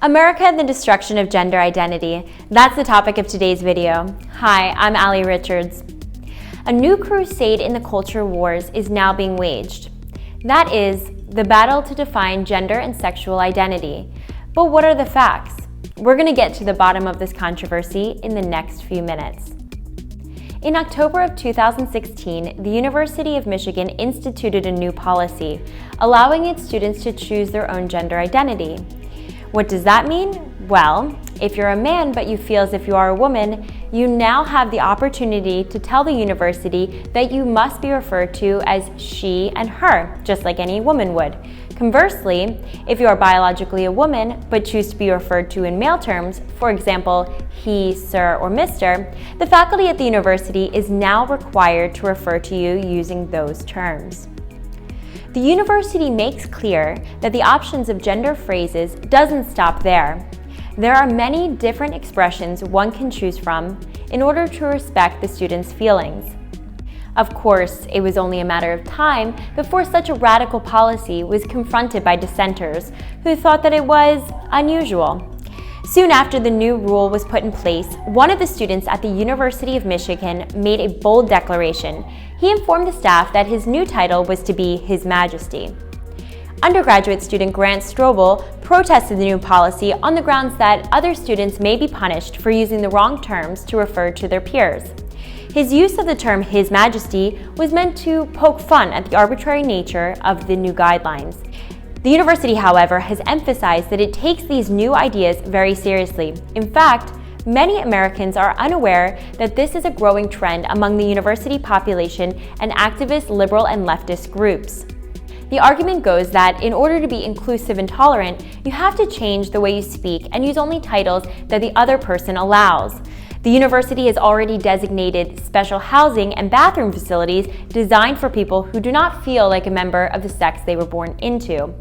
America and the destruction of gender identity. That's the topic of today's video. Hi, I'm Allie Richards. A new crusade in the culture wars is now being waged. That is, the battle to define gender and sexual identity. But what are the facts? We're going to get to the bottom of this controversy in the next few minutes. In October of 2016, the University of Michigan instituted a new policy, allowing its students to choose their own gender identity. What does that mean? Well, if you're a man but you feel as if you are a woman, you now have the opportunity to tell the university that you must be referred to as she and her, just like any woman would. Conversely, if you are biologically a woman but choose to be referred to in male terms, for example, he, sir, or mister, the faculty at the university is now required to refer to you using those terms. The university makes clear that the options of gender phrases doesn't stop there. There are many different expressions one can choose from in order to respect the students' feelings. Of course, it was only a matter of time before such a radical policy was confronted by dissenters who thought that it was unusual. Soon after the new rule was put in place, one of the students at the University of Michigan made a bold declaration. He informed the staff that his new title was to be His Majesty. Undergraduate student Grant Strobel protested the new policy on the grounds that other students may be punished for using the wrong terms to refer to their peers. His use of the term His Majesty was meant to poke fun at the arbitrary nature of the new guidelines. The university, however, has emphasized that it takes these new ideas very seriously. In fact, many Americans are unaware that this is a growing trend among the university population and activist liberal and leftist groups. The argument goes that in order to be inclusive and tolerant, you have to change the way you speak and use only titles that the other person allows. The university has already designated special housing and bathroom facilities designed for people who do not feel like a member of the sex they were born into.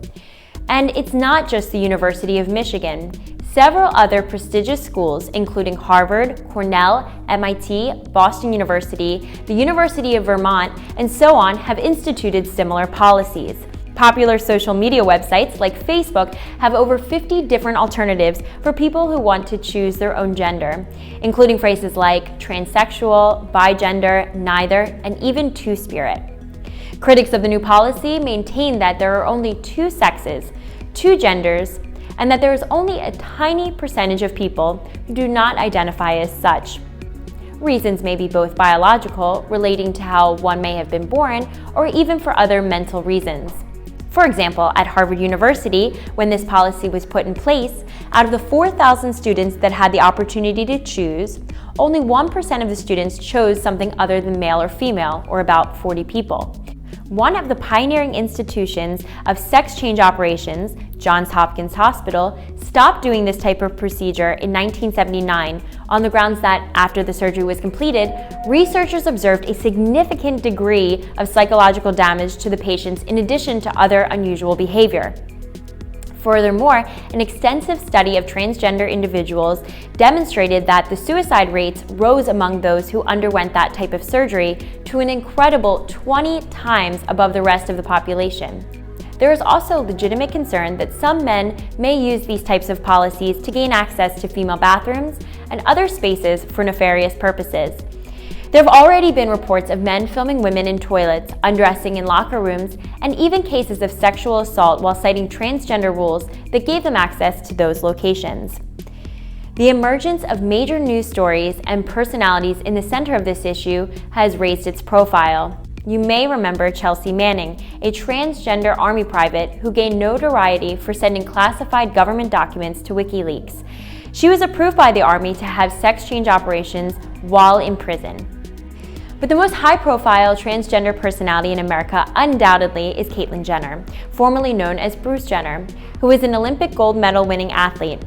And it's not just the University of Michigan. Several other prestigious schools, including Harvard, Cornell, MIT, Boston University, the University of Vermont, and so on, have instituted similar policies. Popular social media websites like Facebook have over 50 different alternatives for people who want to choose their own gender, including phrases like transsexual, bigender, neither, and even two-spirit. Critics of the new policy maintain that there are only two sexes, two genders, and that there is only a tiny percentage of people who do not identify as such. Reasons may be both biological, relating to how one may have been born, or even for other mental reasons. For example, at Harvard University, when this policy was put in place, out of the 4,000 students that had the opportunity to choose, only 1% of the students chose something other than male or female, or about 40 people. One of the pioneering institutions of sex change operations, Johns Hopkins Hospital, stopped doing this type of procedure in 1979 on the grounds that after the surgery was completed, researchers observed a significant degree of psychological damage to the patients in addition to other unusual behavior. Furthermore, an extensive study of transgender individuals demonstrated that the suicide rates rose among those who underwent that type of surgery to an incredible 20 times above the rest of the population. There is also legitimate concern that some men may use these types of policies to gain access to female bathrooms and other spaces for nefarious purposes. There have already been reports of men filming women in toilets, undressing in locker rooms, and even cases of sexual assault while citing transgender rules that gave them access to those locations. The emergence of major news stories and personalities in the center of this issue has raised its profile. You may remember Chelsea Manning, a transgender Army private who gained notoriety for sending classified government documents to WikiLeaks. She was approved by the Army to have sex change operations while in prison. But the most high-profile transgender personality in America undoubtedly is Caitlyn Jenner, formerly known as Bruce Jenner, who is an Olympic gold medal winning athlete.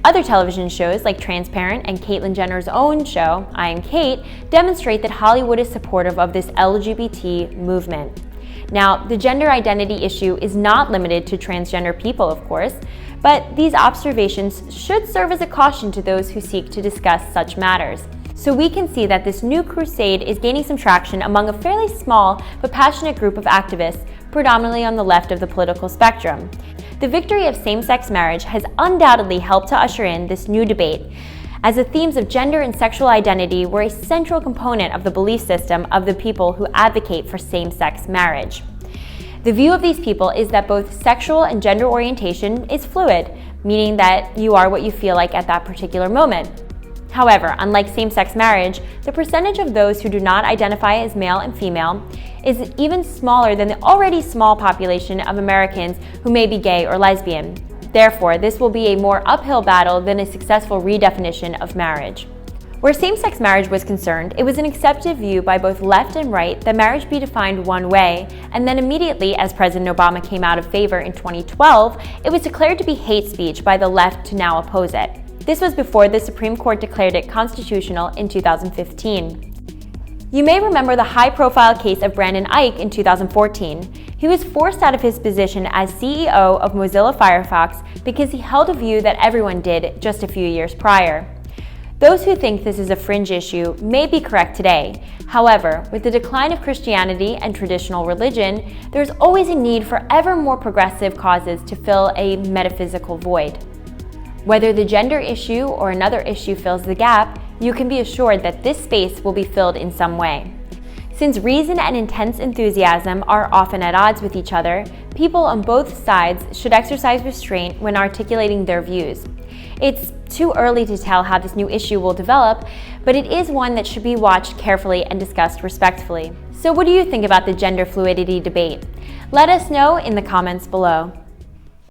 Other television shows like Transparent and Caitlyn Jenner's own show, I Am Kate, demonstrate that Hollywood is supportive of this LGBT movement. Now, the gender identity issue is not limited to transgender people, of course, but these observations should serve as a caution to those who seek to discuss such matters. So we can see that this new crusade is gaining some traction among a fairly small but passionate group of activists predominantly on the left of the political spectrum. The victory of same-sex marriage has undoubtedly helped to usher in this new debate, as the themes of gender and sexual identity were a central component of the belief system of the people who advocate for same-sex marriage. The view of these people is that both sexual and gender orientation is fluid, meaning that you are what you feel like at that particular moment. However, unlike same-sex marriage, the percentage of those who do not identify as male and female is even smaller than the already small population of Americans who may be gay or lesbian. Therefore, this will be a more uphill battle than a successful redefinition of marriage. Where same-sex marriage was concerned, it was an accepted view by both left and right that marriage be defined one way, and then immediately, as President Obama came out of favor in 2012, it was declared to be hate speech by the left to now oppose it. This was before the Supreme Court declared it constitutional in 2015. You may remember the high-profile case of Brendan Eich in 2014. He was forced out of his position as CEO of Mozilla Firefox because he held a view that everyone did just a few years prior. Those who think this is a fringe issue may be correct today. However, with the decline of Christianity and traditional religion, there's always a need for ever more progressive causes to fill a metaphysical void. Whether the gender issue or another issue fills the gap, you can be assured that this space will be filled in some way. Since reason and intense enthusiasm are often at odds with each other, people on both sides should exercise restraint when articulating their views. It's too early to tell how this new issue will develop, but it is one that should be watched carefully and discussed respectfully. So what do you think about the gender fluidity debate? Let us know in the comments below.